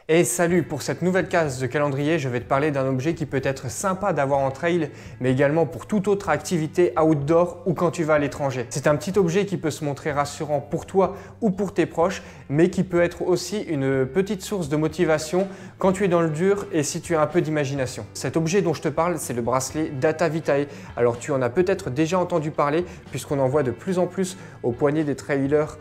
Et salut, pour cette nouvelle case de calendrier, je vais te parler d'un objet qui peut être sympa d'avoir en trail, mais également pour toute autre activité outdoor ou quand tu vas à l'étranger. C'est un petit objet qui peut se montrer rassurant pour toi ou pour tes proches, mais qui peut être aussi une petite source de motivation quand tu es dans le dur et si tu as un peu d'imagination. Cet objet dont je te parle, c'est le bracelet Data Vitae. Alors tu en as peut-être déjà entendu parler puisqu'on en voit de plus en plus au poignet des trailers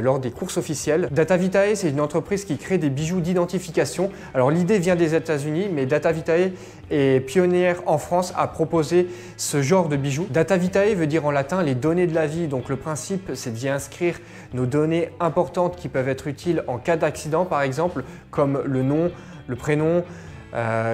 lors des courses officielles. Data Vitae, c'est une entreprise qui crée des bijoux d'identification. Alors l'idée vient des États-Unis, mais Data Vitae est pionnière en France à proposer ce genre de bijoux. Data Vitae veut dire en latin les données de la vie. Donc le principe, c'est d'y inscrire nos données importantes qui peuvent être utiles en cas d'accident, par exemple, comme le nom, le prénom,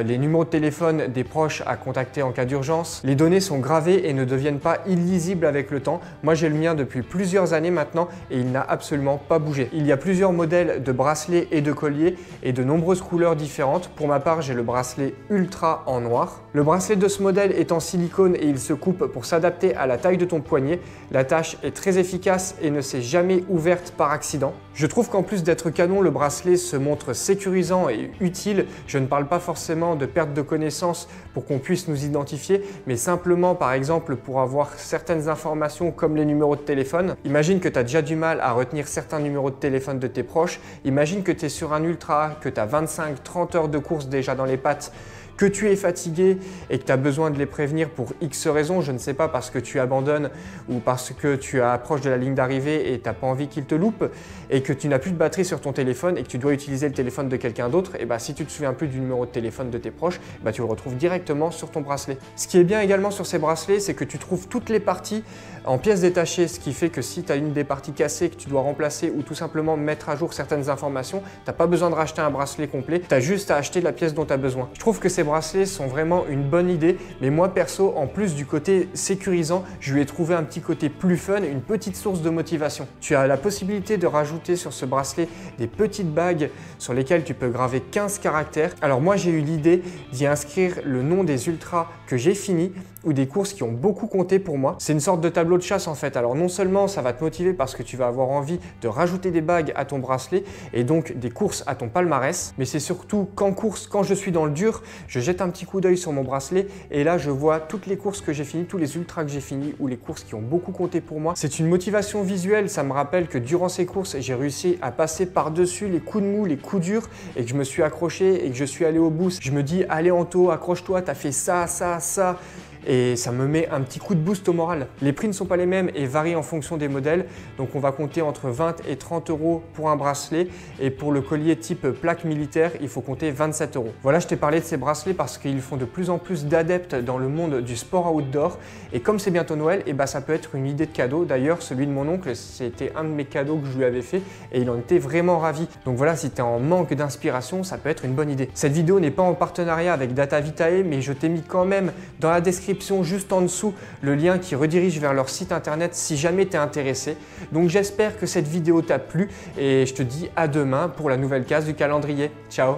les numéros de téléphone des proches à contacter en cas d'urgence. Les données sont gravées et ne deviennent pas illisibles avec le temps. Moi j'ai le mien depuis plusieurs années maintenant et il n'a absolument pas bougé. Il y a plusieurs modèles de bracelets et de colliers et de nombreuses couleurs différentes. Pour ma part, j'ai le bracelet Ultra en noir. Le bracelet de ce modèle est en silicone et il se coupe pour s'adapter à la taille de ton poignet. La tâche est très efficace et ne s'est jamais ouverte par accident. Je trouve qu'en plus d'être canon, le bracelet se montre sécurisant et utile. Je ne parle pas forcément de perte de connaissance pour qu'on puisse nous identifier, mais simplement par exemple pour avoir certaines informations comme les numéros de téléphone. Imagine que tu as déjà du mal à retenir certains numéros de téléphone de tes proches. Imagine que tu es sur un ultra, que tu as 25-30 heures de course déjà dans les pattes, que tu es fatigué et que tu as besoin de les prévenir pour X raisons, je ne sais pas, parce que tu abandonnes ou parce que tu approches de la ligne d'arrivée et tu n'as pas envie qu'ils te loupent et que tu n'as plus de batterie sur ton téléphone et que tu dois utiliser le téléphone de quelqu'un d'autre, et si tu ne te souviens plus du numéro de téléphone de tes proches, tu le retrouves directement sur ton bracelet. Ce qui est bien également sur ces bracelets, c'est que tu trouves toutes les parties en pièces détachées, ce qui fait que si tu as une des parties cassées que tu dois remplacer ou tout simplement mettre à jour certaines informations, tu n'as pas besoin de racheter un bracelet complet, tu as juste à acheter la pièce dont tu as besoin. Je trouve que ces bracelets sont vraiment une bonne idée, mais moi perso, en plus du côté sécurisant, je lui ai trouvé un petit côté plus fun, une petite source de motivation. Tu as la possibilité de rajouter sur ce bracelet des petites bagues sur lesquelles tu peux graver 15 caractères. Alors moi j'ai eu l'idée d'y inscrire le nom des ultras que j'ai fini ou des courses qui ont beaucoup compté pour moi. C'est une sorte de tableau de chasse en fait. Alors non seulement ça va te motiver parce que tu vas avoir envie de rajouter des bagues à ton bracelet et donc des courses à ton palmarès, mais c'est surtout qu'en course, quand je suis dans le dur, je jette un petit coup d'œil sur mon bracelet et là je vois toutes les courses que j'ai finies, tous les ultras que j'ai finis ou les courses qui ont beaucoup compté pour moi. C'est une motivation visuelle, ça me rappelle que durant ces courses, j'ai réussi à passer par-dessus les coups de mou, les coups durs et que je me suis accroché et que je suis allé au bout. Je me dis, allez Anto, accroche-toi, t'as fait ça, ça, ça. Et ça me met un petit coup de boost au moral. Les prix ne sont pas les mêmes et varient en fonction des modèles. Donc on va compter entre 20 et 30 euros pour un bracelet. Et pour le collier type plaque militaire, il faut compter 27 euros. Voilà, je t'ai parlé de ces bracelets parce qu'ils font de plus en plus d'adeptes dans le monde du sport outdoor. Et comme c'est bientôt Noël, ça peut être une idée de cadeau. D'ailleurs, celui de mon oncle, c'était un de mes cadeaux que je lui avais fait et il en était vraiment ravi. Donc voilà, si tu es en manque d'inspiration, ça peut être une bonne idée. Cette vidéo n'est pas en partenariat avec Data Vitae, mais je t'ai mis quand même dans la description juste en dessous le lien qui redirige vers leur site internet si jamais tu es intéressé. Donc j'espère que cette vidéo t'a plu et je te dis à demain pour la nouvelle case du calendrier. Ciao!